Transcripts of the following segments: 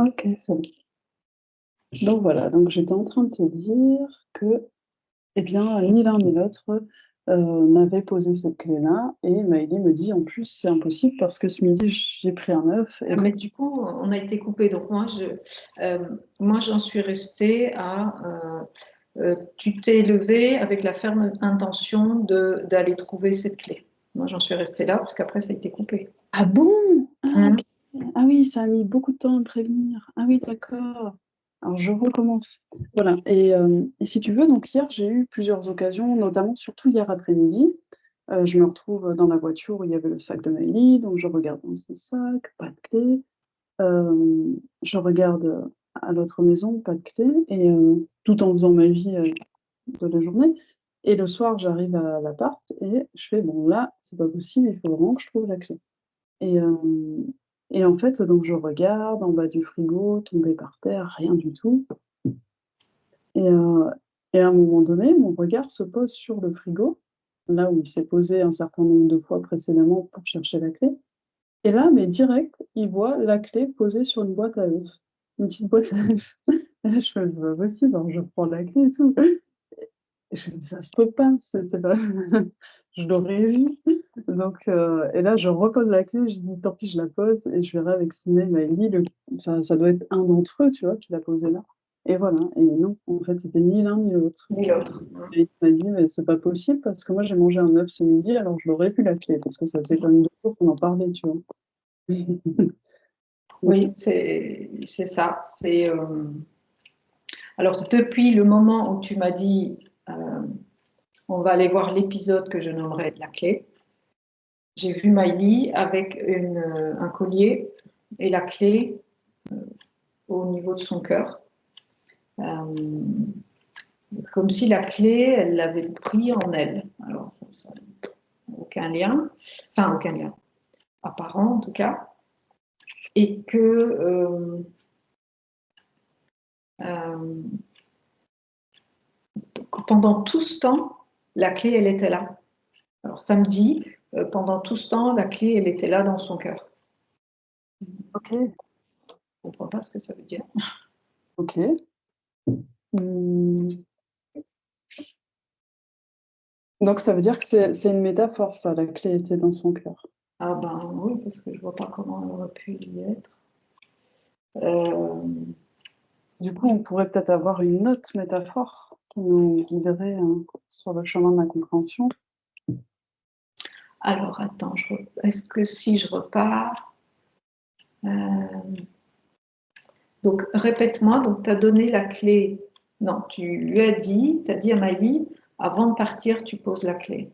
OK, c'est bon. Donc voilà, donc j'étais en train de te dire que, eh bien, ni l'un ni l'autre, n'avait posé cette clé-là et Maëlie me dit: «En plus, c'est impossible parce que ce midi, j'ai pris un œuf et». Ah, mais du coup, on a été coupé. Donc moi, j'en suis restée à. Tu t'es levé avec la ferme intention d'aller trouver cette clé. Moi, j'en suis restée là parce qu'après, ça a été coupé. Ah bon? Ah Mhm. OK. Ah oui, ça a mis beaucoup de temps à me prévenir. Ah oui, d'accord. Alors je recommence. Voilà et si tu veux, donc hier, j'ai eu plusieurs occasions, notamment surtout hier après-midi. Je me retrouve dans la voiture où il y avait le sac de Maëlie, donc je regarde dans son sac, pas de clé. Je regarde, à l'autre maison, pas de clé tout en faisant ma vie, de la journée et le soir, j'arrive à l'appart et je fais: «Bon là, c'est pas possible, il faut vraiment que je trouve la clé». Et hem et en fait, donc je regarde en bas du frigo, tombé par terre, rien du tout et heu et à un moment donné, mon regard se pose sur le frigo, là où il s'est posé un certain nombre de fois précédemment pour chercher la clé et là, mais direct, il voit la clé posée sur une boîte à œufs, une petite boîte à œufs et là, je fais: «C'est pas possible», alors je prends la clé et tout. Je me dis: «Ça se peut pas, c'est pas» je l'aurais vu donc et là je repose la clé, je dis: «Tant pis, je la pose et je verrai avec Siné et Maëlie le enfin ça doit être un d'entre eux, tu vois, qui l'a posée là» et voilà et non, en fait, c'était ni l'un ni l'autre Ni l'autre. et il m'a dit: «Mais c'est pas possible parce que moi j'ai mangé un œuf ce midi, alors je l'aurais pu la clé» parce que ça faisait quand même 2 jours qu'on en parlait, tu vois? Oui, c'est ça. Alors, depuis le moment où tu m'as dit on va aller voir l'épisode que je nommerai la clé, j'ai vu Miley avec un collier et la clé au niveau de son cœur. Euh, Comme si la clé, elle l'avait pris en elle. Alors, ça n'a aucun lien, enfin aucun lien, apparent en tout cas, et que pendant tout ce temps, la clé, elle était là. Alors samedi, pendant tout ce temps, la clé, elle était là dans son cœur. OK, Je ne comprends pas ce que ça veut dire. OK. Mmh, donc ça veut dire que c'est une métaphore ça, la clé était dans son cœur? Ah ben oui, parce que je ne vois pas comment elle aurait pu y être. Euh, Du coup, on pourrait peut-être avoir une autre métaphore qui nous guiderait, sur le chemin de la compréhension. alors attends, est-ce que si je repars, euh, donc répète-moi, donc tu as donné la clé, non, tu lui as dit, tu as dit à Miley, avant de partir, tu poses la clé.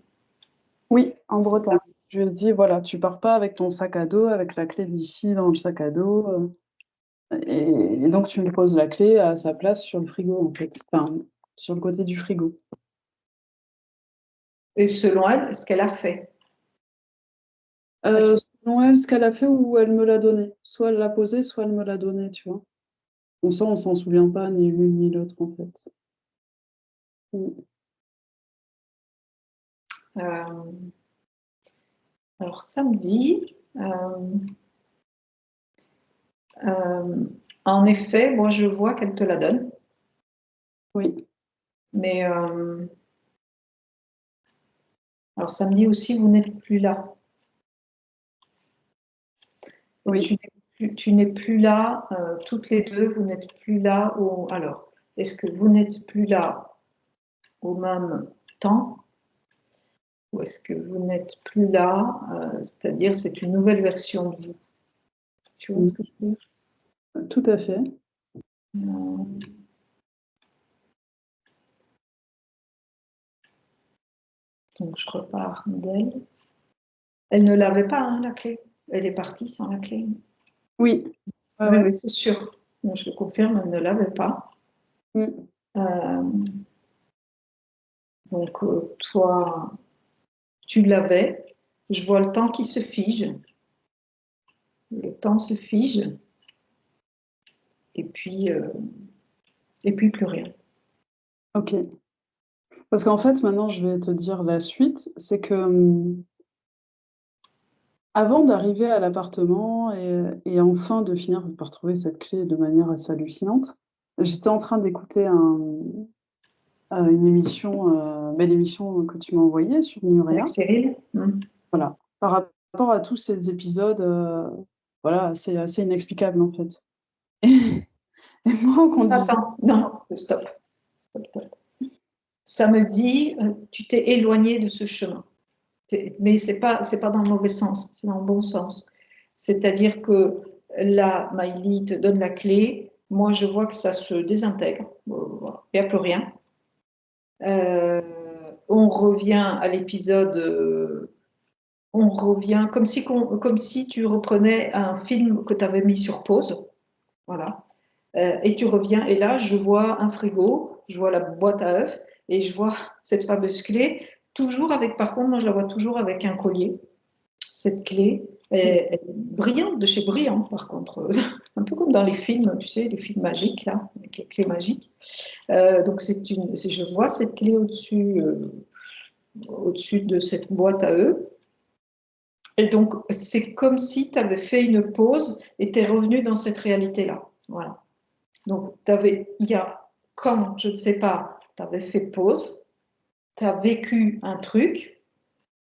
Oui, en C'est ça. breton. Je lui ai dit: «Voilà, tu pars pas avec ton sac à dos, avec la clé d'ici dans le sac à dos, et donc tu me poses la clé à sa place sur le frigo, en fait, enfin, sur le côté du frigo». Et selon elle, ce qu'elle a fait. Elle Selon elle, ce qu'elle a fait ou elle me l'a donné. Soit elle l'a posé, soit elle me l'a donné, tu vois? Bon ça, on s'en souvient pas ni l'une ni l'autre, en fait. Mmh. euh, alors samedi, euh, en effet, moi je vois qu'elle te la donne, Oui, mais alors samedi aussi, vous n'êtes plus là. oui. Tu n'es plus là, toutes les deux, vous n'êtes plus là. Alors, est-ce que vous n'êtes plus là au même temps ou est-ce que vous n'êtes plus là, c'est-à-dire c'est une nouvelle version de vous. Tu vois Mmh. ce que je veux dire? Tout à fait. Euh, donc je repars d'elle. Elle ne l'avait pas, hein, la clé. Elle est partie sans la clé. Oui. Ouais, Oui, ouais. oui, c'est sûr. Je le confirme, elle ne l'avait pas. Mmh. Euh, donc toi, tu l'avais. Je vois le temps qui se fige. Le temps se fige et puis, euh, et puis plus rien. OK. Parce qu'en fait, maintenant, je vais te dire la suite, c'est que, avant d'arriver à l'appartement et enfin de finir par trouver cette clé de manière assez hallucinante, j'étais en train d'écouter une émission, belle émission que tu m'as envoyée sur Avec Nurea. Cyril? Voilà. Par rapport à tous ces épisodes, voilà, c'est assez inexplicable en fait. Et moi, qu'on disait, Attends, non, stop. Stop, stop. Ça me dit, tu t'es éloigné de ce chemin. Mais c'est pas dans le mauvais sens, c'est dans le bon sens. C'est-à-dire que là, Miley te donne la clé, moi je vois que ça se désintègre, voilà. Il n'y a plus rien. On revient à l'épisode, on revient comme si tu reprenais un film que tu avais mis sur pause, voilà. Et tu reviens, et là je vois un frigo, je vois la boîte à œufs, et je vois cette fameuse clé, toujours avec, par contre, moi je la vois toujours avec un collier. Cette clé est brillante, de chez Brillant, par contre. Un peu comme dans les films, tu sais, les films magiques, là, avec les clés magiques. Donc, je vois cette clé au-dessus de cette boîte à œufs. Et donc, c'est comme si tu avais fait une pause et tu es revenu dans cette réalité-là. Voilà. Donc, il y a, quand, je ne sais pas, tu avais fait pause, tu as vécu un truc,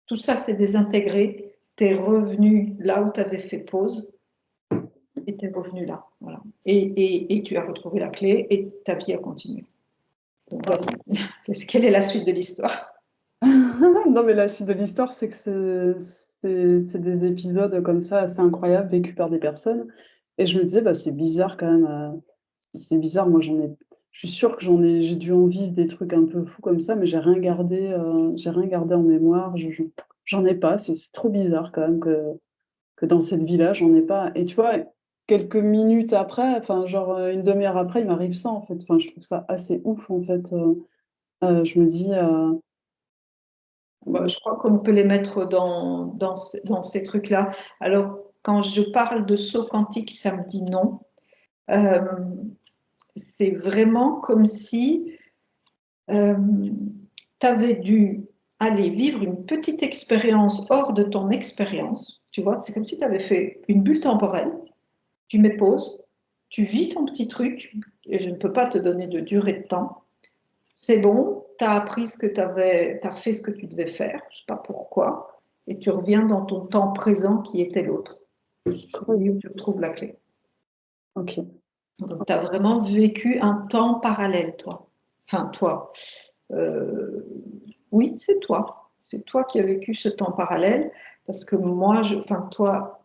tout ça s'est désintégré, tu es revenu là où tu avais fait pause et tu es revenu là. Voilà. Et tu as retrouvé la clé et ta vie a continué. Donc vas-y, quelle est la suite de l'histoire? non, mais la suite de l'histoire, c'est que c'est des épisodes comme ça assez incroyables vécus par des personnes. Et je me disais, bah, c'est bizarre quand même. C'est bizarre, moi je suis sûre que j'ai dû en vivre des trucs un peu fous comme ça, mais j'ai rien gardé en mémoire. J'en ai pas. C'est trop bizarre quand même que dans cette vie-là, j'en ai pas. Et tu vois, quelques minutes après, enfin, genre une demi-heure après, il m'arrive ça en fait. Enfin, je trouve ça assez ouf en fait. Je me dis. Bah, je crois qu'on peut les mettre dans ces trucs-là. Alors, quand je parle de saut quantique, ça me dit non. Euh, c'est vraiment comme si tu avais dû aller vivre une petite expérience hors de ton expérience. Tu vois, c'est comme si tu avais fait une bulle temporelle. Tu mets pause, tu vis ton petit truc, et je ne peux pas te donner de durée de temps. C'est bon, tu as appris ce que tu avais, tu as fait ce que tu devais faire, je ne sais pas pourquoi, et tu reviens dans ton temps présent qui était l'autre. Celui où tu retrouves la clé. Ok. Donc, tu as vraiment vécu un temps parallèle, toi. Enfin, toi. Euh, oui, c'est toi. C'est toi qui as vécu ce temps parallèle, parce que moi, enfin, toi,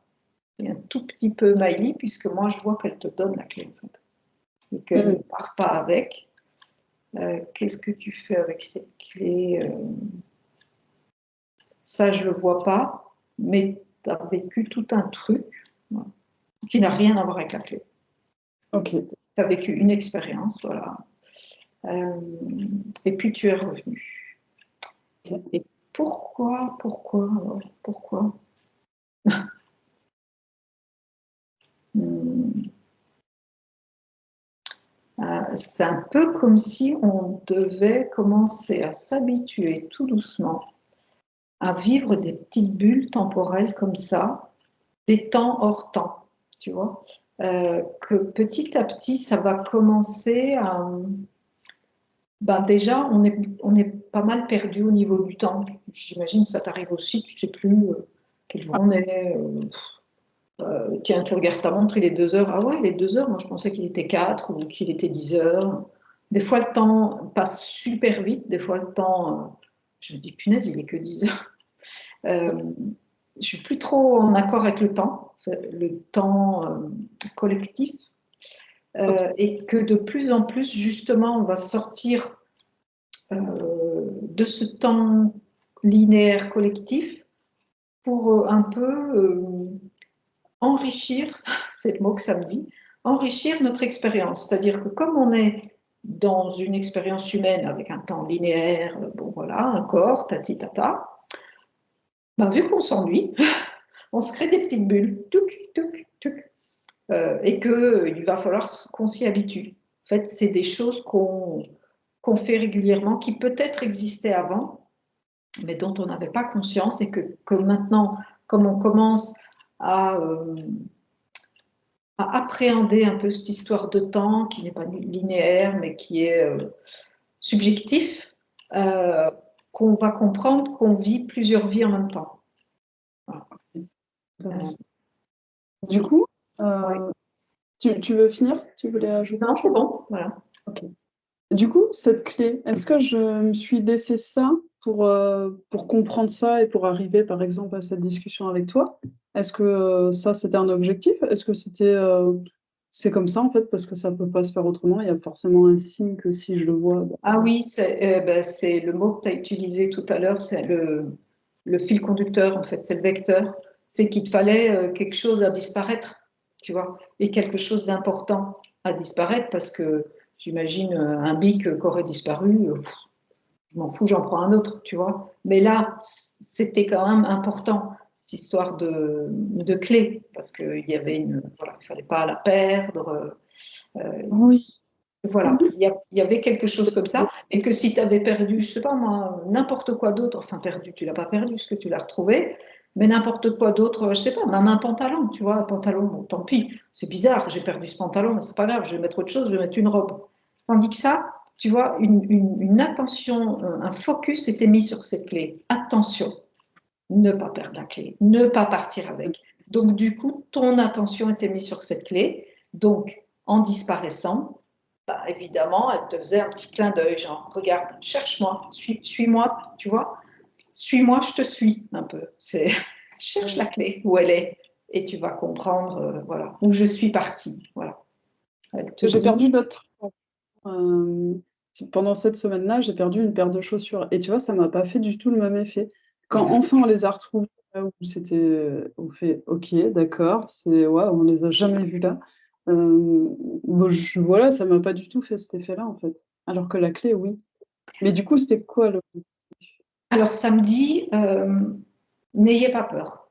et un tout petit peu Maïli, puisque moi, je vois qu'elle te donne la clé, en fait, et qu'elle ne Mm. part pas avec. Qu'est-ce que tu fais avec cette clé? Ça, je ne le vois pas, mais tu as vécu tout un truc, voilà, qui n'a rien à voir avec la clé. Ok. Tu as vécu une expérience, voilà. Euh, et puis tu es revenu. Ok. Et pourquoi, alors, pourquoi? Hmm. C'est un peu comme si on devait commencer à s'habituer tout doucement à vivre des petites bulles temporelles comme ça, des temps hors temps, tu vois. Que petit à petit, ça va commencer à... Ben déjà, on est pas mal perdu au niveau du temps. J'imagine que ça t'arrive aussi, tu ne sais plus quel jour on est. Tiens, tu regardes ta montre, il est 2 heures. Ah ouais, il est 2 heures. Moi, je pensais qu'il était 4 ou qu'il était 10 heures. Des fois, le temps passe super vite. Des fois, le temps, je me dis, punaise, il est que 10 heures. Euh, je suis plus trop en accord avec le temps collectif. Ok. Et que de plus en plus, justement, on va sortir de ce temps linéaire collectif pour un peu enrichir, c'est le mot que ça me dit, enrichir notre expérience. C'est-à-dire que comme on est dans une expérience humaine avec un temps linéaire, bon voilà, un corps, tati tata, ben, vu qu'on s'ennuie, on se crée des petites bulles, touc, touc, touc, et qu'il va falloir qu'on s'y habitue. En fait, c'est des choses qu'on fait régulièrement, qui peut-être existaient avant, mais dont on n'avait pas conscience et que maintenant, comme on commence à, à appréhender un peu cette histoire de temps qui n'est pas linéaire, mais qui est subjectif, qu'on va comprendre qu'on vit plusieurs vies en même temps. Voilà. Du coup, Ouais. tu veux finir? Tu voulais ajouter? Non, c'est bon, voilà. Ok. Du coup, cette clé, est-ce que je me suis laissé ça pour comprendre ça et pour arriver, par exemple, à cette discussion avec toi? Est-ce que ça, c'était un objectif? Est-ce que c'est comme ça, en fait, parce que ça peut pas se faire autrement? Il y a forcément un signe que si je le vois, bah, Ah oui, c'est le mot que tu as utilisé tout à l'heure, c'est le fil conducteur, en fait, c'est le vecteur. C'est qu'il te fallait quelque chose à disparaître, tu vois, et quelque chose d'important à disparaître, parce que j'imagine un bic qui aurait disparu, je m'en fous, j'en prends un autre, tu vois. Mais là, c'était quand même important, cette histoire de clé, parce qu'il y avait voilà, il fallait pas la perdre. oui. Voilà, il y avait quelque chose comme ça, et que si tu avais perdu, je sais pas moi, n'importe quoi d'autre, enfin perdu, tu l'as pas perdu, parce que tu l'as retrouvé, mais n'importe quoi d'autre, je sais pas, même un pantalon, tu vois, un pantalon, bon, tant pis, c'est bizarre, j'ai perdu ce pantalon, mais c'est pas grave, je vais mettre autre chose, je vais mettre une robe. Tandis que ça, tu vois, une attention, un focus était mis sur cette clé. Attention, ne pas perdre la clé, ne pas partir avec. Donc du coup, ton attention était mise sur cette clé, donc en disparaissant, bah, évidemment, elle te faisait un petit clin d'œil, genre, regarde, cherche-moi, suis-moi, tu vois, suis-moi, je te suis un peu. C'est, cherche la clé, où elle est, et tu vas comprendre, voilà, où je suis partie, voilà. Elle te J'ai dit, perdu notre pendant cette semaine-là, j'ai perdu une paire de chaussures et tu vois, ça m'a pas fait du tout le même effet. Quand enfin on les a retrouvées là où on fait: «OK, d'accord, c'est waouh, on les a jamais vues là». Bah, voilà, ça m'a pas du tout fait cet effet-là, en fait. Alors que la clé, oui. Mais du coup, c'était quoi le alors samedi, n'ayez pas peur.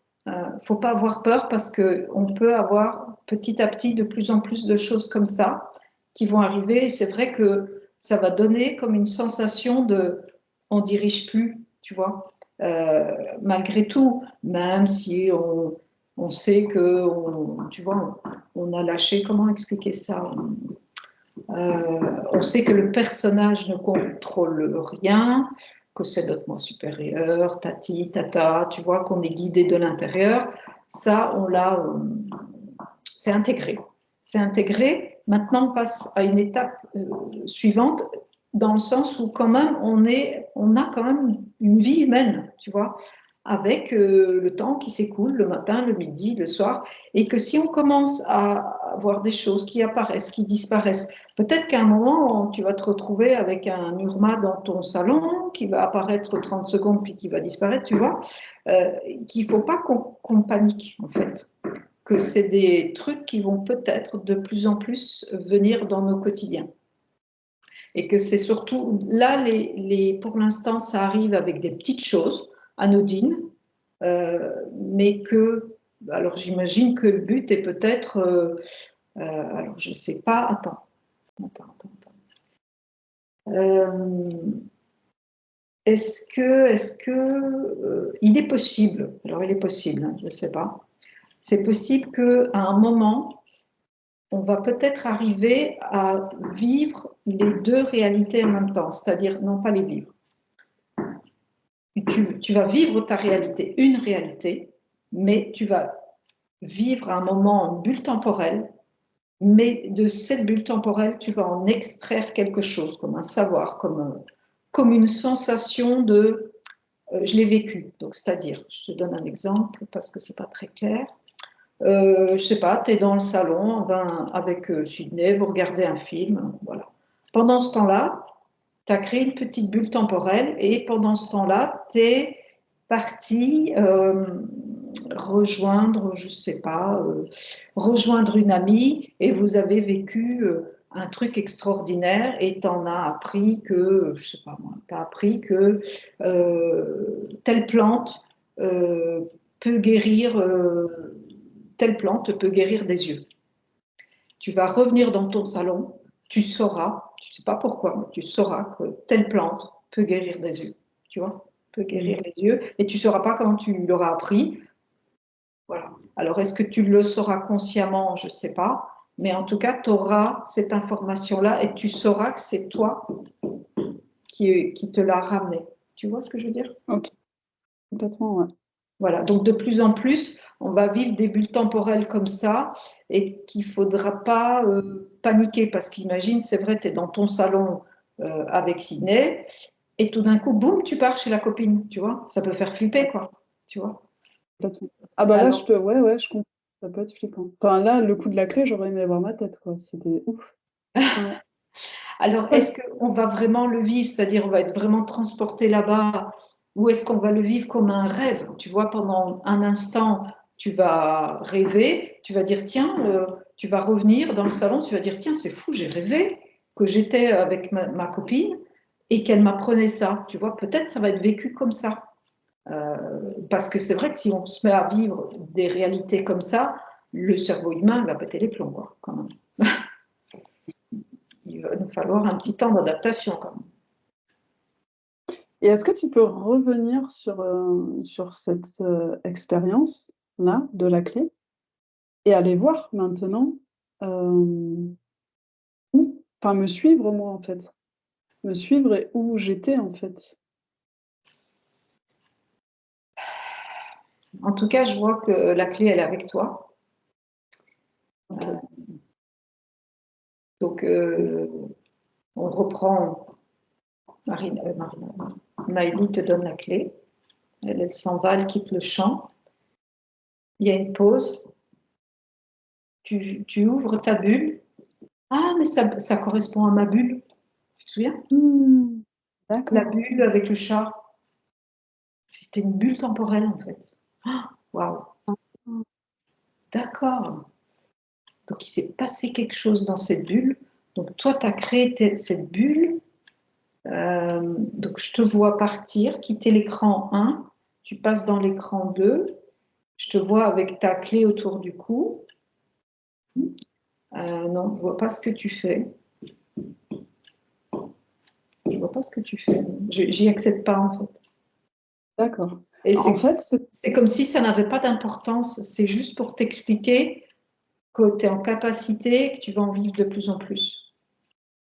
Faut pas avoir peur parce que on peut avoir petit à petit de plus en plus de choses comme ça qui vont arriver. Et c'est vrai que ça va donner comme une sensation de on dirige plus, tu vois. Malgré tout, même si on sait que tu vois, on a lâché. Comment expliquer ça? On sait que le personnage ne contrôle rien, que c'est notre moi supérieur, tati, tata, tu vois, qu'on est guidé de l'intérieur. Ça, on l'a, c'est intégré. C'est intégré. Maintenant, on passe à une étape suivante, dans le sens où quand même, on a quand même une vie humaine, tu vois, avec le temps qui s'écoule, le matin, le midi, le soir, et que si on commence à voir des choses qui apparaissent, qui disparaissent, peut-être qu'à un moment, tu vas te retrouver avec un Urma dans ton salon qui va apparaître 30 secondes puis qui va disparaître, tu vois, qu'il ne faut pas qu'on panique, en fait, que c'est des trucs qui vont peut-être de plus en plus venir dans nos quotidiens. Et que c'est surtout là, pour l'instant, ça arrive avec des petites choses anodines, mais que, alors j'imagine que le but est peut-être, alors je ne sais pas, attends. Il est possible, alors il est possible, hein, je ne sais pas, c'est possible qu'à un moment, on va peut-être arriver à vivre les deux réalités en même temps, c'est-à-dire non pas les vivre. Tu vas vivre ta réalité, une réalité, mais tu vas vivre à un moment une bulle temporelle, mais de cette bulle temporelle, tu vas en extraire quelque chose, comme un savoir, comme une sensation de je l'ai vécu. Donc, c'est-à-dire, je te donne un exemple parce que c'est pas très clair. Je sais pas, tu es dans le salon avec Sydney, vous regardez un film, voilà. Pendant ce temps-là, tu as créé une petite bulle temporelle et pendant ce temps-là, tu es parti rejoindre, je sais pas, rejoindre une amie et vous avez vécu un truc extraordinaire et tu en as appris que, je sais pas moi, tu as appris que telle plante euh, peut guérir, telle plante peut guérir des yeux. Tu vas revenir dans ton salon, tu sauras, tu ne sais pas pourquoi, mais tu sauras que telle plante peut guérir des yeux, tu vois, peut guérir les yeux, et tu ne sauras pas comment tu l'auras appris, Voilà. Alors, est-ce que tu le sauras consciemment? Je ne sais pas. Mais en tout cas, tu auras cette information-là et tu sauras que c'est toi qui te l'a ramené. Tu vois ce que je veux dire? Ok, complètement, ouais. Voilà. Donc, de plus en plus, on va vivre des bulles temporelles comme ça et qu'il ne faudra pas paniquer parce qu'imagine, c'est vrai, tu es dans ton salon avec Sydney et tout d'un coup, boum, tu pars chez la copine. Tu vois? Ça peut faire flipper, quoi. Tu vois? Complètement. Ah bah là, Alors, ouais, je comprends. Ça peut être flippant. Enfin là, le coup de la clé, j'aurais aimé voir ma tête, quoi. C'était ouf. Ouais. Alors, est-ce qu'on va vraiment le vivre, c'est-à-dire on va être vraiment transporté là-bas, ou est-ce qu'on va le vivre comme un rêve? Tu vois, pendant un instant, tu vas rêver, tu vas dire, tiens, tu vas revenir dans le salon, tu vas dire, tiens, c'est fou, j'ai rêvé que j'étais avec ma copine et qu'elle m'apprenait ça. Tu vois, peut-être ça va être vécu comme ça. Euh, Parce que c'est vrai que si on se met à vivre des réalités comme ça, le cerveau humain va péter les plombs, quoi, quand même. Il va nous falloir un petit temps d'adaptation, quand même. Et est-ce que tu peux revenir sur cette expérience-là de la clé et aller voir maintenant où, enfin me suivre moi en fait, me suivre et où j'étais en fait. En tout cas, je vois que la clé, elle est avec toi. Ok, Donc, on reprend. Maëlie te donne la clé. Elle s'en va, elle quitte le champ. Il y a une pause. Tu ouvres ta bulle. Ah, mais ça correspond à ma bulle. Tu te souviens? hmm, La d'accord. bulle avec le chat. C'était une bulle temporelle, en fait. Ah, waouh, Ah, d'accord. Donc, il s'est passé quelque chose dans cette bulle. Donc, toi, tu as créé cette bulle. Donc, je te vois partir, quitter l'écran 1, tu passes dans l'écran 2, je te vois avec ta clé autour du cou. Non, je ne vois pas ce que tu fais. Je vois pas ce que tu fais. J'y accède pas, en fait. d'accord. Et En fait, c'est comme si ça n'avait pas d'importance. C'est juste pour t'expliquer que tu es en capacité, que tu vas en vivre de plus en plus.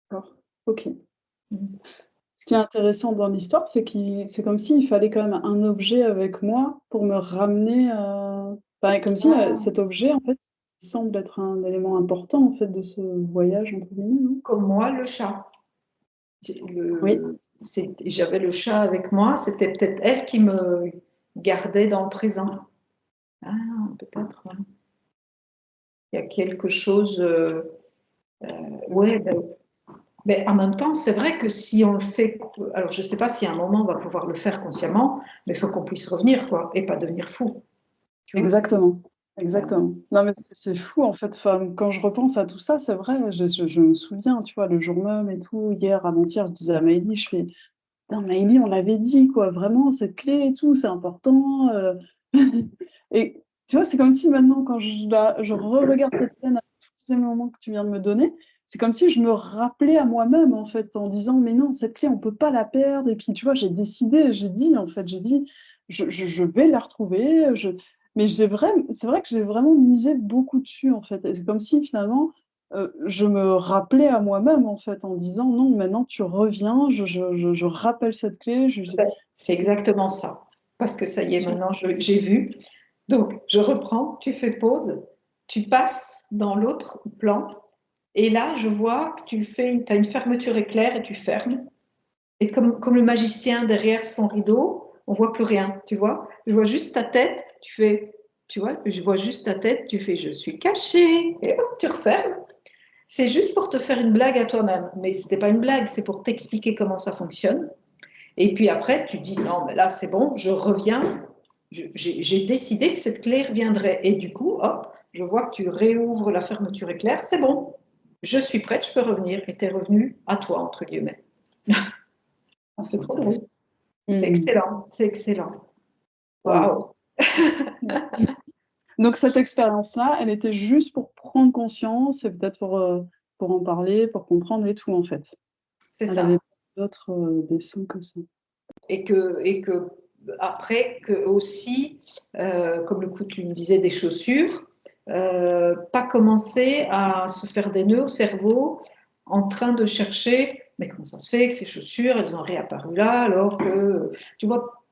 d'accord. Ok. Ce qui est intéressant dans l'histoire, c'est comme s'il fallait quand même un objet avec moi pour me ramener, enfin, comme si, Ah, cet objet, en fait, semble être un élément important, en fait, de ce «voyage» entre guillemets, non? comme moi, le chat. Oui, J'avais le chat avec moi, c'était peut-être elle qui me gardait dans le présent. Ah, peut-être. Ouais. Il y a quelque chose. Ouais, mais en même temps, c'est vrai que si on le fait. Alors, je ne sais pas si à un moment on va pouvoir le faire consciemment, mais il faut qu'on puisse revenir, quoi, et pas devenir fou. Tu vois? exactement, exactement. Non, mais c'est fou, en fait, enfin, quand je repense à tout ça, c'est vrai, je me souviens, tu vois, le jour même et tout, hier, avant-hier, je disais à Maëlie, je fais: «Putain, Maëlie, on l'avait dit, quoi, vraiment, cette clé et tout, c'est important», et tu vois, c'est comme si maintenant, quand je reregarde cette scène avec tous ces moments que tu viens de me donner, c'est comme si je me rappelais à moi-même, en fait, en disant: «Mais non, cette clé, on peut pas la perdre» et puis, tu vois, j'ai décidé, j'ai dit, en fait, j'ai dit: «Je vais la retrouver, mais c'est vrai que j'ai vraiment misé beaucoup dessus, en fait et c'est comme si, finalement, je me rappelais à moi-même, en fait, en disant: «Non, maintenant tu reviens, je rappelle cette clé, je» Ben, c'est exactement ça. Parce que ça y est, su maintenant, j'ai vu. Donc, je reprends, tu fais pause, tu passes dans l'autre plan, et là, je vois que tu as une fermeture éclair et tu fermes. Et comme le magicien derrière son rideau, on voit plus rien, tu vois. Je vois juste ta tête, tu fais, tu vois, je vois juste ta tête, tu fais, je suis cachée, et hop, tu refermes. C'est juste pour te faire une blague à toi-même, mais c'était pas une blague, c'est pour t'expliquer comment ça fonctionne. Et puis après, tu dis, non, mais là, c'est bon, je reviens. J'ai décidé que cette clé reviendrait. Et du coup, hop, je vois que tu réouvres la fermeture éclair, c'est bon. Je suis prête, je peux revenir. Et tu es revenu à toi, entre guillemets. ah, C'est c'est trop intéressant. drôle. C'est Mmh. excellent, c'est excellent. Voilà. Waouh. Donc cette expérience-là, elle était juste pour prendre conscience et peut-être pour en parler, pour comprendre et tout, en fait. C'est Elle avait ça. pas d'autres, leçons que ça. Et que après que aussi, comme le coup tu me disais des chaussures, pas commencer à se faire des nœuds au cerveau en train de chercher, mais comment ça se fait que ces chaussures, elles ont réapparu là, alors que, tu vois,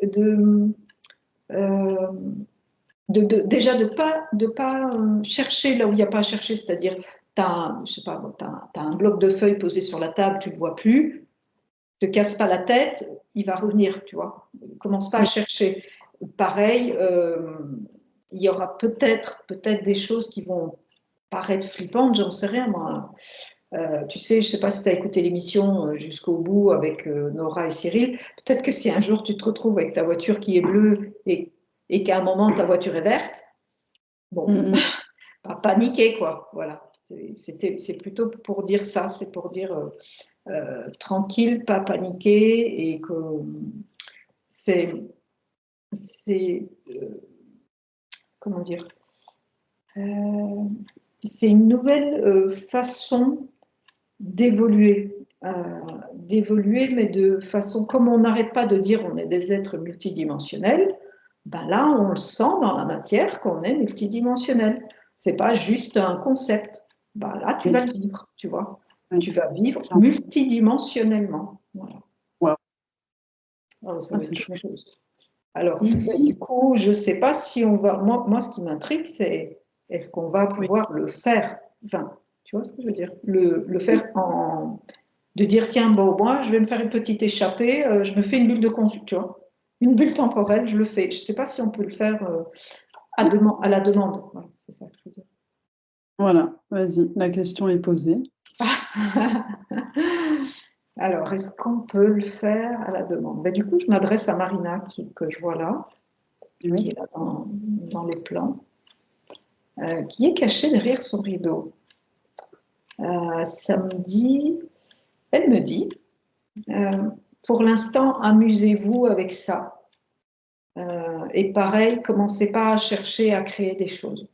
euh, déjà de pas chercher là où il n'y a pas à chercher, c'est-à-dire, je sais pas, t'as un bloc de feuilles posé sur la table, tu ne le vois plus, te casse pas la tête, il va revenir, tu vois. Commence pas à chercher. Pareil, il y aura peut-être des choses qui vont paraître flippantes, j'en sais rien moi. Tu sais, je sais pas si tu as écouté l'émission jusqu'au bout avec Nora et Cyril. Peut-être que si un jour tu te retrouves avec ta voiture qui est bleue et qu'à un moment ta voiture est verte, bon, pas paniquer quoi. Voilà. C'est plutôt pour dire ça, c'est pour dire tranquille, pas paniquer et que c'est comment dire, euh, c'est une nouvelle façon d'évoluer, mais de façon, comme on n'arrête pas de dire on est des êtres multidimensionnels, ben là on le sent dans la matière qu'on est multidimensionnel. C'est pas juste un concept. Ben là tu vas le vivre, tu vois. Tu vas vivre multidimensionnellement. Voilà. Wow. Alors, ça va être quelque chose. Alors, du coup, je ne sais pas si on va. Moi, ce qui m'intrigue, c'est est-ce qu'on va pouvoir le faire. Enfin, tu vois ce que je veux dire, le faire de dire tiens, bon, moi, je vais me faire une petite échappée, je me fais une bulle de consulte, tu vois, une bulle temporelle, je le fais. Je ne sais pas si on peut le faire à la demande. Voilà, c'est ça que je veux dire. Voilà, vas-y, la question est posée. Alors, est-ce qu'on peut le faire à la demande? Ben, du coup, je m'adresse à Marina, que je vois là, qui est là dans les plans, qui est cachée derrière son rideau. Elle me dit, pour l'instant, amusez-vous avec ça. Et pareil, commencez pas à chercher à créer des choses.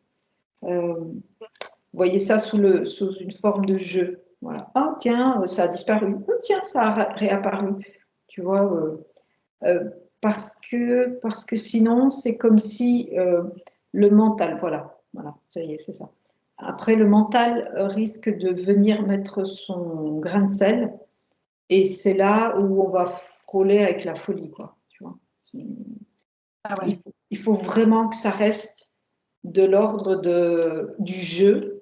Voyez ça sous une forme de jeu. Voilà. Ah tiens, ça a disparu. Oh, tiens, ça a réapparu. Tu vois, parce que sinon, c'est comme si le mental, voilà, ça y est, c'est ça. Après, le mental risque de venir mettre son grain de sel, et c'est là où on va frôler avec la folie, quoi. Tu vois. Ah ouais. Il faut vraiment que ça reste de l'ordre du jeu.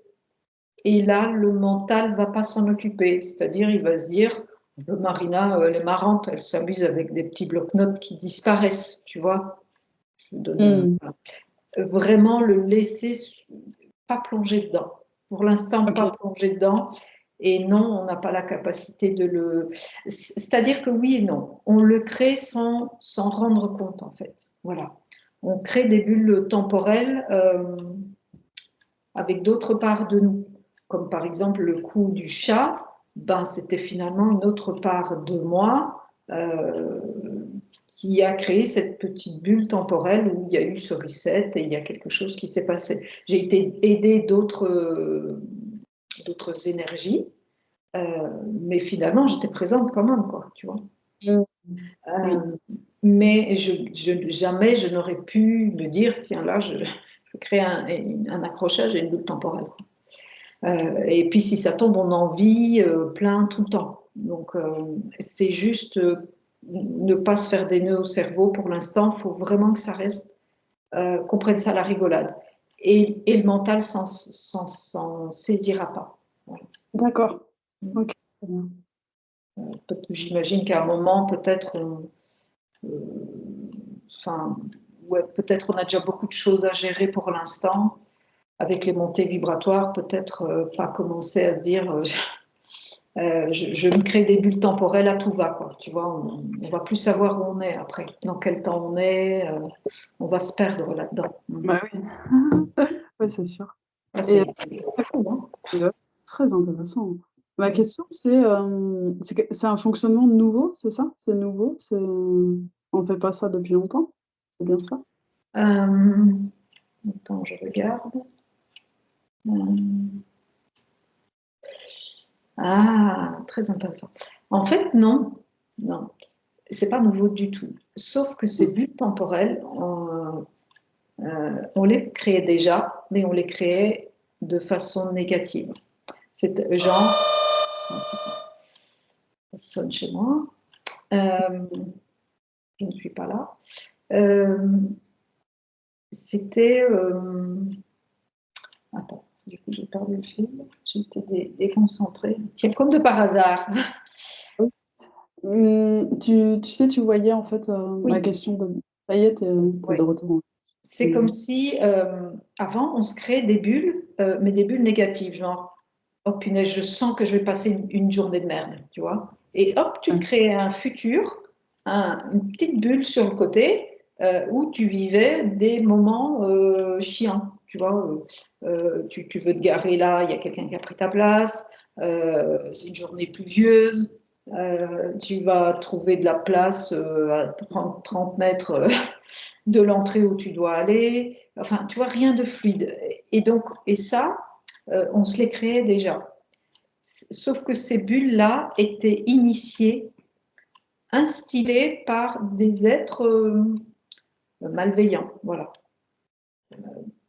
Et là, le mental ne va pas s'en occuper. C'est-à-dire, il va se dire, Marina, elle est marrante, elle s'amuse avec des petits blocs-notes qui disparaissent, tu vois. Vraiment le laisser, pas plonger dedans. Pour l'instant, pas plonger dedans. Et non, on n'a pas la capacité de le... C'est-à-dire que oui et non, on le crée sans s'en rendre compte, en fait. Voilà. On crée des bulles temporelles avec d'autres parts de nous. Comme par exemple le coup du chat, ben, c'était finalement une autre part de moi qui a créé cette petite bulle temporelle où il y a eu ce reset et il y a quelque chose qui s'est passé. J'ai été aidée d'autres énergies, mais finalement j'étais présente quand même, quoi, tu vois. Mais jamais je n'aurais pu me dire, tiens là, je crée un accrochage et une bulle temporelle. Et puis si ça tombe, on en vit plein tout le temps. Donc c'est juste ne pas se faire des nœuds au cerveau pour l'instant. Il faut vraiment que ça reste, qu'on prenne ça à la rigolade. Et le mental s'en saisira pas. Voilà. D'accord. Ok. J'imagine qu'à un moment, peut-être, enfin, ouais, peut-être on a déjà beaucoup de choses à gérer pour l'instant. Avec les montées vibratoires, peut-être pas commencer à se dire je me crée des bulles temporelles à tout va, quoi. Tu vois, on va plus savoir où on est après, dans quel temps on est, on va se perdre là-dedans. Bah oui, ouais, c'est sûr. Ah, Et c'est fou, hein. c'est très intéressant. Ma question, c'est un fonctionnement nouveau, c'est ça? C'est nouveau? On fait pas ça depuis longtemps? C'est bien ça? Attends, je regarde. Ah, très intéressant. En fait, non. Non. c'est pas nouveau du tout. Sauf que ces bulles temporelles, on les créait déjà, mais on les créait de façon négative. C'est genre, oh, putain, ça sonne chez moi. Je ne suis pas là. C'était, attends, du coup j'ai perdu le fil. J'ai été déconcentrée. Tiens, comme de par hasard. Tu sais, tu voyais en fait ma Oui, question de... Ça y est, t'es oui. de retour. C'est comme si, avant, on se créait des bulles, mais des bulles négatives, genre, oh punaise, je sens que je vais passer une journée de merde, tu vois. Et hop, tu te Ouais. créais un futur, une petite bulle sur le côté, où tu vivais des moments chiants, tu vois. Tu veux te garer là, il y a quelqu'un qui a pris ta place, c'est une journée pluvieuse, tu vas trouver de la place à 30 mètres de l'entrée où tu dois aller. Enfin, tu vois, rien de fluide. Et donc, et ça, on se les créait déjà. Sauf que ces bulles-là étaient initiées, instillées par des êtres malveillants. Voilà.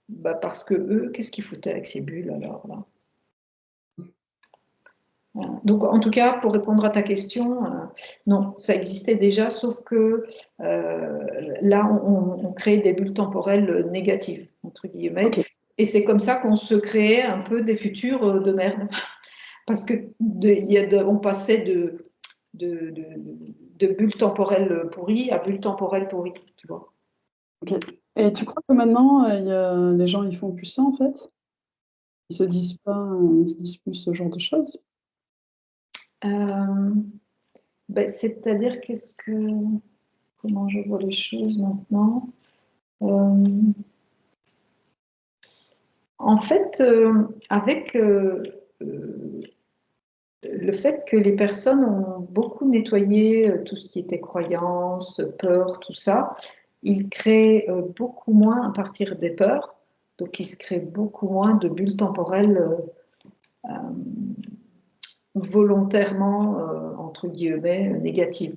Bah parce que eux, qu'est-ce qu'ils foutaient avec ces bulles alors là? Voilà. Donc, en tout cas, pour répondre à ta question, non, ça existait déjà, sauf que là, on crée des bulles temporelles négatives, entre guillemets, Ok. et c'est comme ça qu'on se créait un peu des futurs de merde, parce que on passait de, de, de bulles temporelles pourries à bulles temporelles pourries, tu vois. Ok. Et tu crois que maintenant, les gens ils font plus ça en fait? Ils se disent plus ce genre de choses? Euh, ben, c'est-à-dire comment je vois les choses maintenant. Euh, En fait, avec le fait que les personnes ont beaucoup nettoyé tout ce qui était croyances, peur, tout ça, ils créent beaucoup moins à partir des peurs. Donc, il se crée beaucoup moins de bulles temporelles euh, volontairement, entre guillemets, négatives.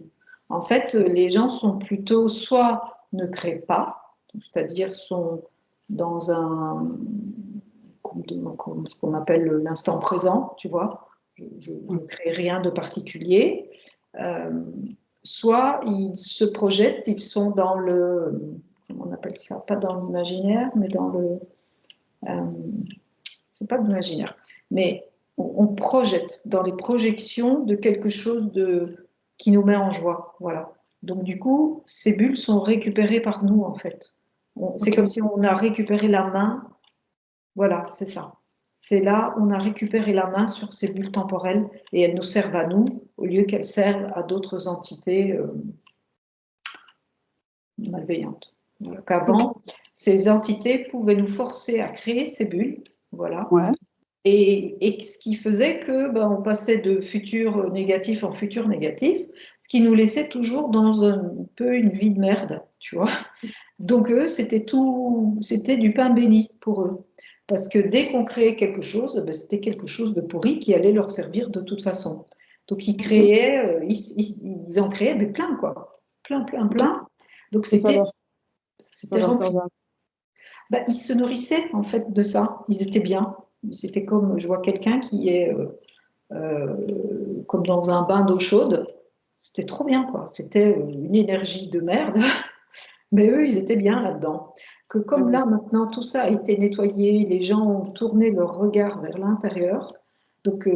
En fait, les gens sont plutôt soit ne créent pas, c'est-à-dire sont dans ce qu'on appelle l'instant présent, tu vois. Je ne crée rien de particulier. Euh, Soit ils se projettent, ils sont dans comment on appelle ça, pas dans l'imaginaire, mais dans euh, c'est pas de l'imaginaire, mais on projette dans les projections de quelque chose qui nous met en joie, voilà. Donc du coup, ces bulles sont récupérées par nous en fait. C'est Ok. comme si on a récupéré la main, voilà, c'est ça. C'est là, on a récupéré la main sur ces bulles temporelles et elles nous servent à nous au lieu qu'elles servent à d'autres entités malveillantes. Voilà. Ok. Qu'avant, ces entités pouvaient nous forcer à créer ces bulles, voilà. Ouais. Et ce qui faisait que ben, on passait de futur négatif en futur négatif, ce qui nous laissait toujours dans un peu une vie de merde, tu vois. Donc eux, c'était du pain béni pour eux. Parce que dès qu'on créait quelque chose, ben, c'était quelque chose de pourri qui allait leur servir de toute façon. Donc ils Ok. créaient, ils en créaient mais plein, quoi. Plein, plein, Ok. plein. Donc Et ça c'était leur rempli. servait à... Bah, ils se nourrissaient en fait de ça. Ils étaient bien. C'était comme, je vois quelqu'un qui est comme dans un bain d'eau chaude. C'était trop bien, quoi. C'était une énergie de merde, mais eux, ils étaient bien là-dedans. Que comme Ouais. là, maintenant, tout ça a été nettoyé, les gens ont tourné leur regard vers l'intérieur. Donc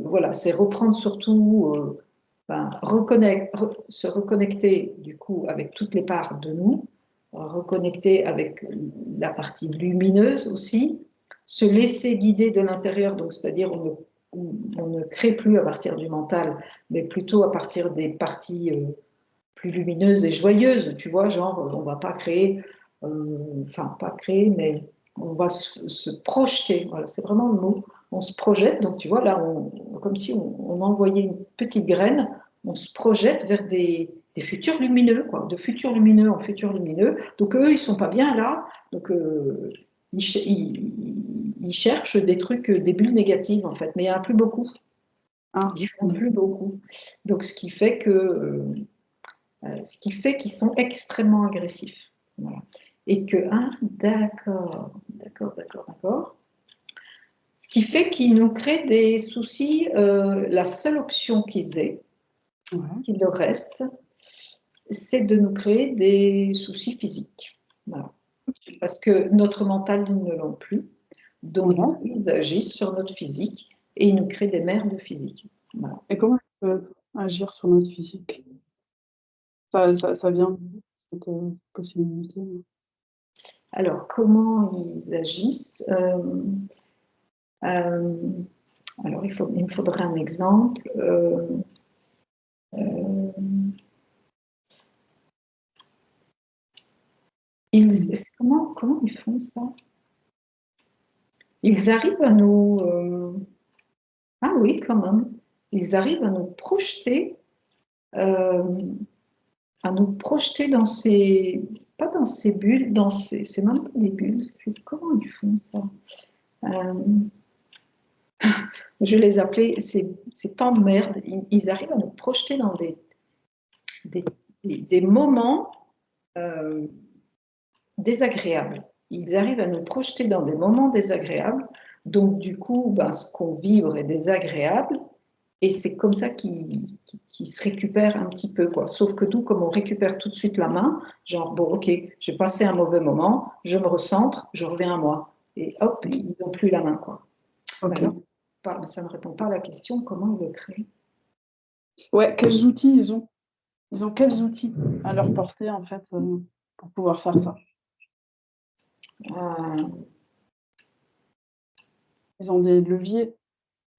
voilà, c'est reprendre surtout, se reconnecter du coup avec toutes les parts de nous, reconnecter avec la partie lumineuse aussi, se laisser guider de l'intérieur, donc c'est-à-dire on ne crée plus à partir du mental, mais plutôt à partir des parties plus lumineuses et joyeuses, tu vois, genre on va pas créer, enfin pas créer, mais on va se projeter, voilà, c'est vraiment le mot, on se projette, donc tu vois, là, comme si on envoyait une petite graine, on se projette vers des futurs lumineux, quoi, de futurs lumineux en futurs lumineux, donc eux, ils sont pas bien là, donc ils cherchent des trucs, des bulles négatives, en fait, mais il n'y en a plus beaucoup, Ah. il n'y en a plus beaucoup, donc ce qui fait que Ce qui fait qu'ils sont extrêmement agressifs. Voilà. Et que, d'accord. Ce qui fait qu'ils nous créent des soucis. La seule option qu'ils aient, qu'il leur reste, c'est de nous créer des soucis physiques. Voilà. Parce que notre mental, ils ne l'ont plus. Donc, ils agissent sur notre physique et ils nous créent des merdes physiques. Voilà. Et comment ils peuvent agir sur notre physique? Ça vient d'où cette possibilité? Alors, comment ils agissent? Alors, il me faudrait un exemple. Comment ils font ça? Ils arrivent à nous... Ah oui, quand même. Ils arrivent à nous projeter dans ces... Pas dans ces bulles, dans ces... C'est même pas des bulles. Comment ils font ça? Je vais les appeler ces temps de merde. Ils arrivent à nous projeter dans des moments désagréables. Ils arrivent à nous projeter dans des moments désagréables. Donc, du coup, ce qu'on vibre est désagréable. Et c'est comme ça qu'ils se récupèrent un petit peu, quoi. Sauf que nous, comme on récupère tout de suite la main, genre, bon, ok, j'ai passé un mauvais moment, je me recentre, je reviens à moi. Et hop, ils n'ont plus la main, quoi. Okay. Ça ne répond pas à la question, comment ils le créent? Ouais, quels outils ils ont? Ils ont quels outils à leur portée, en fait, pour pouvoir faire ça? Ils ont des leviers?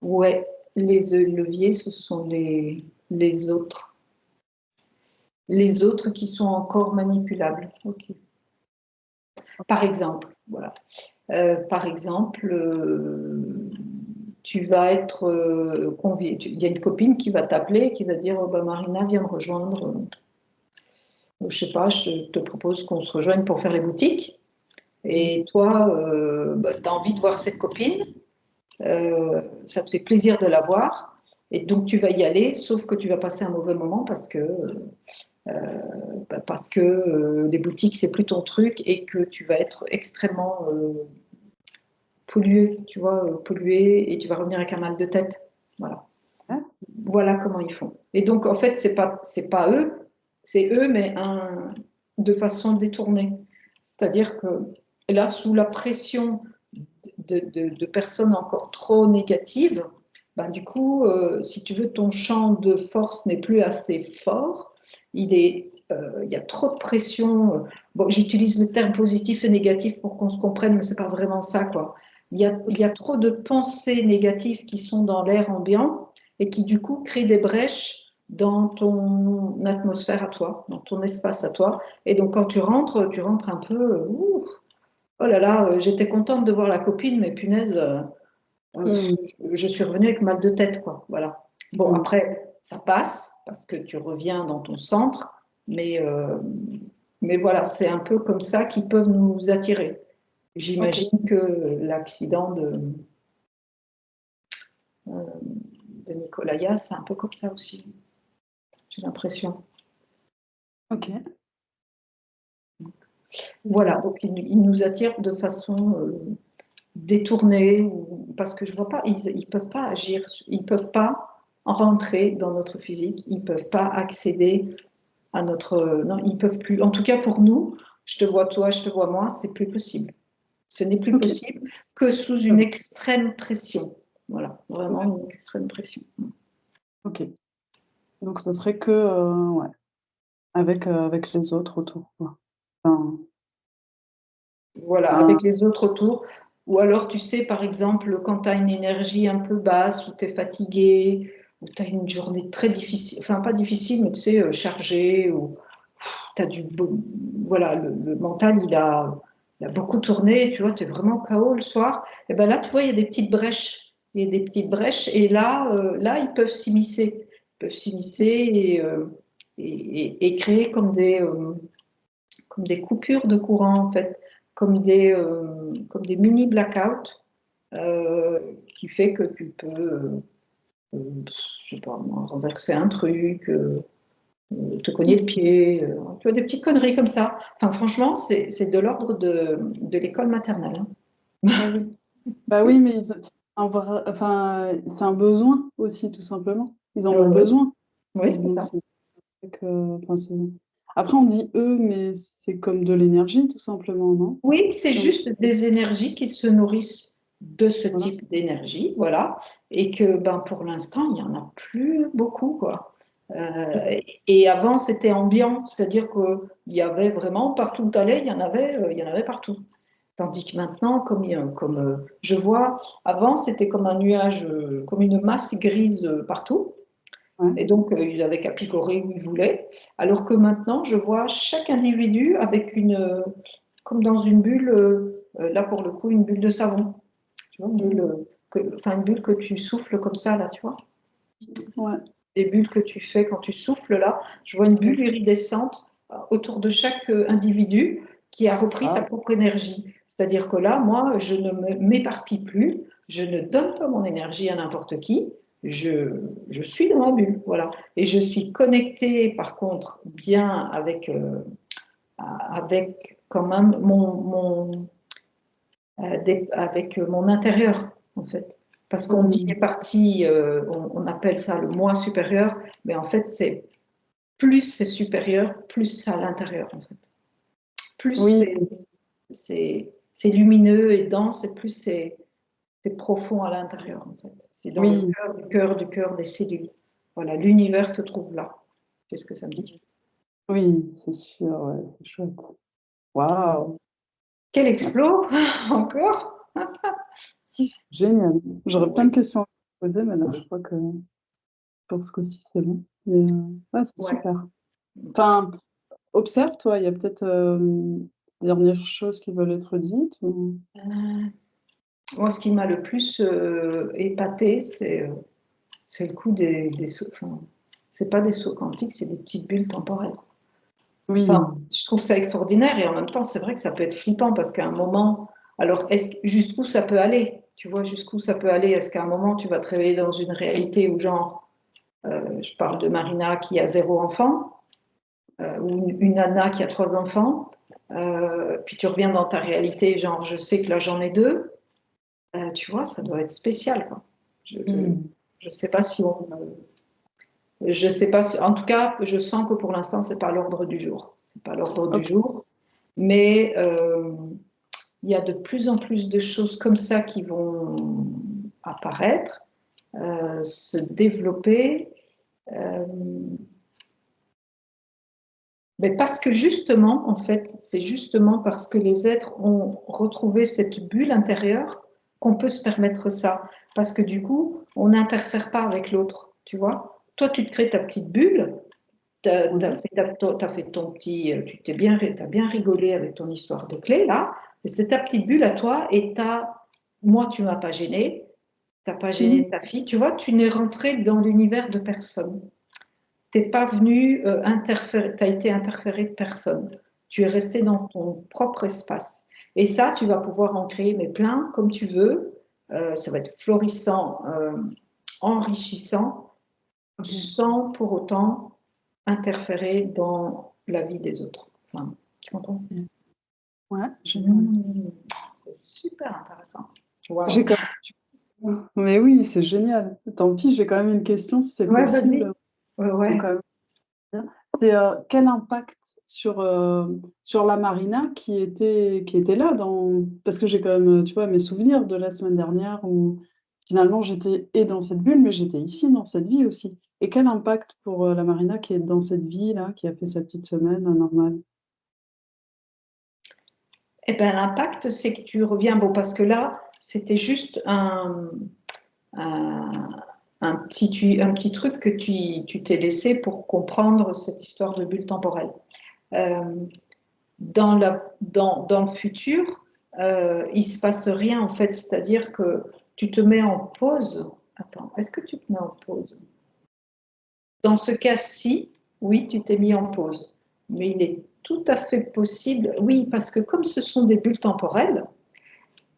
Ouais, les leviers, ce sont les autres. Les autres qui sont encore manipulables. Ok. Par exemple, voilà. Par exemple, tu vas être convié. Il y a une copine qui va t'appeler, qui va dire, oh, Marina, viens me rejoindre. Je sais pas, je te propose qu'on se rejoigne pour faire les boutiques. Et toi, tu as envie de voir cette copine. Ça te fait plaisir de la voir. Et donc, tu vas y aller, sauf que tu vas passer un mauvais moment parce que les boutiques, c'est plus ton truc et que tu vas être extrêmement pollué, tu vois, pollué et tu vas revenir avec un mal de tête. Voilà. Voilà comment ils font. Et donc, en fait, c'est pas eux, c'est eux, mais de façon détournée. C'est-à-dire que là, sous la pression de personnes encore trop négatives, du coup, si tu veux, ton champ de force n'est plus assez fort. Il y a trop de pression. Bon, j'utilise le terme positif et négatif pour qu'on se comprenne, mais c'est pas vraiment ça, quoi. Il y a trop de pensées négatives qui sont dans l'air ambiant et qui, du coup, créent des brèches dans ton atmosphère à toi, dans ton espace à toi. Et donc, quand tu rentres un peu... oh là là, j'étais contente de voir la copine, mais punaise, je suis revenue avec mal de tête, quoi. Voilà. Bon, après, ça passe parce que tu reviens dans ton centre, mais voilà, c'est un peu comme ça qu'ils peuvent nous attirer. J'imagine que l'accident de Nicolaya, c'est un peu comme ça aussi. J'ai l'impression. Ok. Voilà, donc ils nous attirent de façon détournée, parce que je vois pas, ils peuvent pas agir, ils peuvent pas rentrer dans notre physique, ils peuvent pas accéder à notre... Non, ils peuvent plus. En tout cas, pour nous, je te vois toi, je te vois moi, c'est plus possible. Ce n'est plus possible que sous une extrême pression. Voilà, vraiment une extrême pression. Ok. Donc, ça serait que, ouais, avec les autres autour, quoi. Enfin, voilà, avec les autres autour. Ou alors, tu sais, par exemple, quand tu as une énergie un peu basse, ou tu es fatigué, ou tu as une journée très difficile, enfin pas difficile, mais tu sais, chargée, ou tu as du... Voilà, le mental, il a beaucoup tourné, tu vois, tu es vraiment KO le soir. Et bien là, tu vois, il y a des petites brèches. Il y a des petites brèches, et là, ils peuvent s'immiscer. Ils peuvent s'immiscer et créer comme des coupures de courant, en fait, comme des mini blackouts, qui fait que tu peux, je sais pas, renverser un truc, te cogner le pied, tu vois, des petites conneries comme ça. Enfin, franchement, c'est de l'ordre de l'école maternelle. Hein. Ah oui. Bah oui, mais enfin, c'est un besoin aussi, tout simplement. Ils en Ouais, ont ouais. besoin. Oui, c'est Donc, ça. c'est vrai que, enfin, après, on dit eux, mais c'est comme de l'énergie, tout simplement, non? Oui, c'est Comme- juste des énergies qui se nourrissent de ce Voilà. type d'énergie, voilà, et que ben, pour l'instant, il n'y en a plus beaucoup, quoi. Et avant, c'était ambiant, c'est-à-dire qu'il y avait vraiment, partout où tu allais, il y en avait partout. Tandis que maintenant, je vois, avant, c'était comme un nuage, comme une masse grise partout, Ouais. et donc ils avaient qu'à picorer où ils voulaient, alors que maintenant, je vois chaque individu avec comme dans une bulle, là pour le coup, une bulle de savon. Tu vois, une bulle que tu souffles comme ça, là, tu vois. Ouais. Des bulles que tu fais quand tu souffles, là. Je vois une bulle D'accord. iridescente autour de chaque individu qui a repris sa Ah, propre énergie. C'est-à-dire que là, moi, je ne m'éparpille plus, je ne donne pas mon énergie à n'importe qui, je suis dans ma bulle, voilà. Et je suis connectée, par contre, bien avec quand même avec mon intérieur, en fait. Parce qu'on dit les hmm. parties, on appelle ça le moi supérieur, mais en fait, c'est plus c'est supérieur, plus c'est à l'intérieur, en fait. Plus Oui, c'est lumineux et dense, et plus c'est profond à l'intérieur, en fait. C'est dans le oui, cœur du cœur du cœur des cellules. Voilà, l'univers se trouve là. C'est ce que ça me dit. oui, c'est sûr, ouais, c'est chouette. Waouh, Quel exploit encore. génial. J'aurais plein Oui, de questions à te poser, mais là, je crois que pour ce coup-ci, c'est bon. Mais, ouais, c'est ouais. super. Enfin, observe, toi, il y a peut-être dernières choses qui veulent être dites. Moi, ce qui m'a le plus épaté, c'est le coup des sauts. Enfin, c'est pas des sauts quantiques, c'est des petites bulles temporelles. Oui, Enfin, je trouve ça extraordinaire et en même temps, c'est vrai que ça peut être flippant parce qu'à un moment, alors jusqu'où ça peut aller? Tu vois, jusqu'où ça peut aller? Est-ce qu'à un moment, tu vas te réveiller dans une réalité où, genre, je parle de Marina qui a 0 enfant, ou une Anna qui a 3 enfants, puis tu reviens dans ta réalité, genre, je sais que là, j'en ai 2. Tu vois, ça doit être spécial, quoi. oui, Je sais pas si on, je sais pas si, en tout cas, je sens que pour l'instant, c'est pas l'ordre du jour. C'est pas l'ordre du ok. jour, mais il y a de plus en plus de choses comme ça qui vont apparaître, se développer, euh, mais parce que justement, en fait, c'est justement parce que les êtres ont retrouvé cette bulle intérieure qu'on peut se permettre ça. Parce que du coup, on n'interfère pas avec l'autre, tu vois. Toi, tu te crées ta petite bulle, tu as, Ouais. fait ton petit, t'as bien rigolé avec ton histoire de clé, là. C'est ta petite bulle à toi et moi, tu m'as pas gêné, t'as pas Mhm. gêné ta fille, tu vois, tu n'es rentré dans l'univers de personne. T'es pas venu interférer, tu as été interféré de personne. Tu es resté dans ton propre espace. Et ça, tu vas pouvoir en créer mais plein comme tu veux. Ça va être florissant, enrichissant, sans pour autant interférer dans la vie des autres. Enfin, tu comprends? Ouais, génial. Mmh, c'est super intéressant. J'ai Waouh. quand Mais oui, c'est génial. Tant pis, j'ai quand même une question, si c'est Ouais, possible. vas-y. Ouais, Faut ouais. quand même dire. C'est quel impact sur la Marina qui était là dans... Parce que j'ai quand même, tu vois, mes souvenirs de la semaine dernière où finalement j'étais et dans cette bulle, mais j'étais ici dans cette vie aussi. Et quel impact pour la Marina qui est dans cette vie-là, qui a fait sa petite semaine normale? Eh ben, l'impact, c'est que tu reviens, bon, parce que là, c'était juste un, un petit truc que tu t'es laissé pour comprendre cette histoire de bulle temporelle. Euh, dans le futur, il se passe rien en fait, c'est-à-dire que tu te mets en pause. Attends, est-ce que tu te mets en pause? Dans ce cas-ci, oui, tu t'es mis en pause. Mais il est tout à fait possible, oui, parce que comme ce sont des bulles temporelles,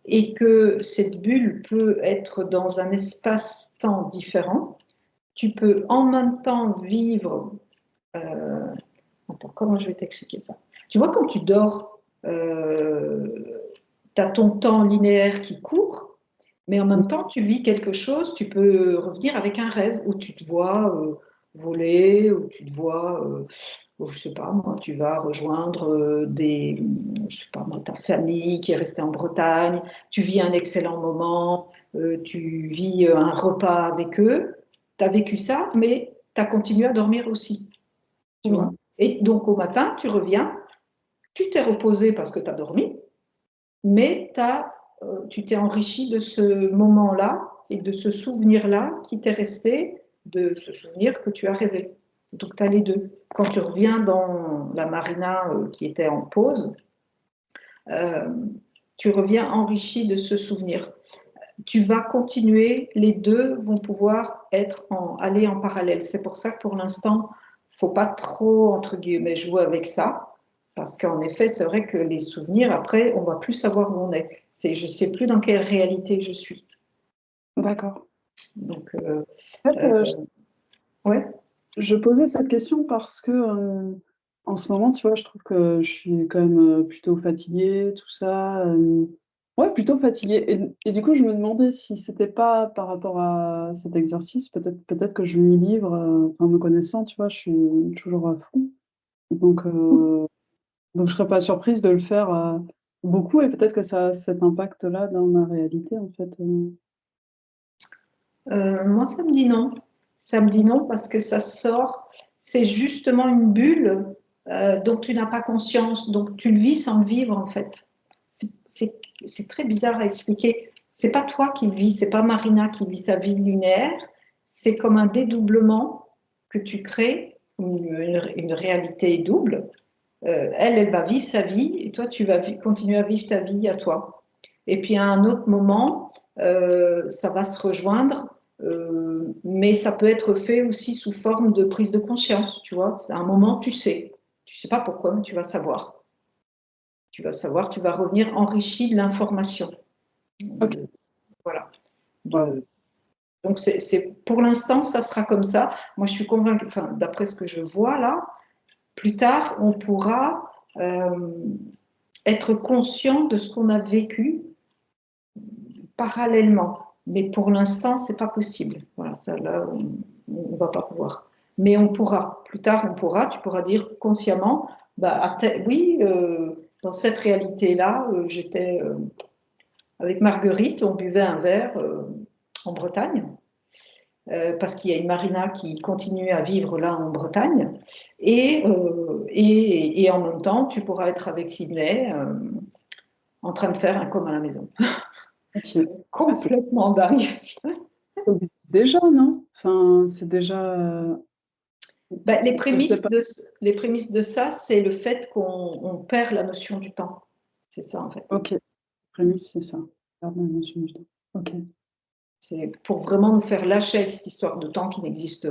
et que cette bulle peut être dans un espace-temps différent, tu peux en même temps vivre Attends, comment je vais t'expliquer ça? Tu vois, quand tu dors, tu as ton temps linéaire qui court, mais en même temps, tu vis quelque chose, tu peux revenir avec un rêve où tu te vois voler, où tu te vois, je sais pas moi, tu vas rejoindre je sais pas moi, ta famille qui est restée en Bretagne, tu vis un excellent moment, tu vis un repas avec eux, tu as vécu ça, mais tu as continué à dormir aussi, tu vois. Oui, Et donc au matin, tu reviens, tu t'es reposé parce que tu as dormi, mais tu t'es enrichi de ce moment-là et de ce souvenir-là qui t'est resté, de ce souvenir que tu as rêvé. Donc tu as les deux. Quand tu reviens dans la marina qui était en pause, euh, tu reviens enrichi de ce souvenir. Tu vas continuer, les deux vont pouvoir aller en parallèle. C'est pour ça que pour l'instant, il ne faut pas trop, entre guillemets, jouer avec ça, parce qu'en effet, c'est vrai que les souvenirs, après, on ne va plus savoir où on est. Je ne sais plus dans quelle réalité je suis. d'accord. Donc, En fait, ouais. je posais cette question parce que, en ce moment, tu vois, je trouve que je suis quand même, plutôt fatiguée, tout ça, ouais, plutôt fatiguée et du coup, je me demandais si c'était pas par rapport à cet exercice, peut-être que je m'y livre, enfin, me connaissant, tu vois, je suis toujours à fond. Donc je serais pas surprise de le faire, beaucoup et peut-être que ça a cet impact-là dans ma réalité, en fait, Moi, ça me dit non. Ça me dit non parce que ça sort, c'est justement une bulle dont tu n'as pas conscience, donc tu le vis sans le vivre en fait. C'est très bizarre à expliquer. C'est pas toi qui le vis, c'est pas Marina qui vit sa vie linéaire, c'est comme un dédoublement que tu crées, une réalité double. Elle va vivre sa vie et toi, tu vas continuer à vivre ta vie à toi. Et puis à un autre moment, ça va se rejoindre, mais ça peut être fait aussi sous forme de prise de conscience, tu vois. À un moment, tu sais pas pourquoi, mais tu vas savoir. Tu vas savoir, tu vas revenir enrichi de l'information. OK. Voilà. Waouh. Donc pour l'instant, ça sera comme ça. Moi, je suis convaincue, enfin, d'après ce que je vois là, plus tard, on pourra être conscient de ce qu'on a vécu parallèlement. Mais pour l'instant, c'est pas possible. Voilà, ça là, on va pas pouvoir. Mais on pourra. Plus tard, on pourra. Tu pourras dire consciemment, bah, oui, dans cette réalité-là, j'étais avec Marguerite, on buvait un verre en Bretagne. Parce qu'il y a une marina qui continue à vivre là en Bretagne. Et en même temps, tu pourras être avec Sydney en train de faire un com à la maison. OK. Ah, ça Complètement dingue. existe déjà, non? Enfin, c'est déjà, Ben, je sais pas. les prémices de ça, c'est le fait qu'on perd la notion du temps. C'est ça, en fait. OK, prémisse, c'est ça. Pardon, la notion du temps. OK. C'est pour vraiment nous faire lâcher avec cette histoire de temps qui existe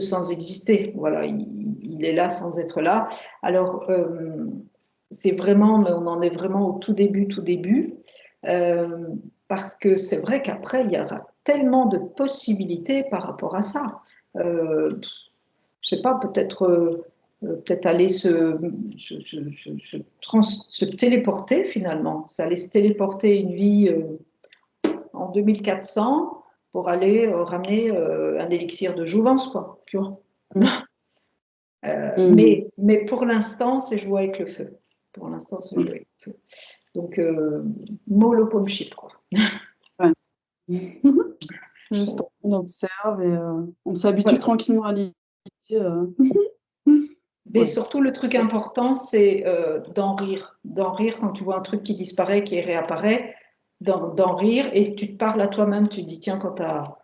sans exister. Voilà, il est là sans être là. Alors, c'est vraiment, mais on en est vraiment au tout début, euh, parce que c'est vrai qu'après, il y aura tellement de possibilités par rapport à ça. Je sais pas, peut-être aller se téléporter finalement. Ça allait se téléporter une vie en 2400 pour aller ramener un élixir de jouvence, quoi. Tu vois. Mmh. Mmh. Mais pour l'instant, c'est jouer avec le feu. Pour l'instant, c'est jouer OK. avec le feu. Donc, mollo chip, quoi. Ouais. Juste on observe et on s'habitue Voilà. tranquillement à l'idée, heu, Mais ouais. surtout, le truc important, c'est d'en rire. D'en rire quand tu vois un truc qui disparaît, qui réapparaît, d'en rire et tu te parles à toi-même. Tu te dis, tiens, quand tu as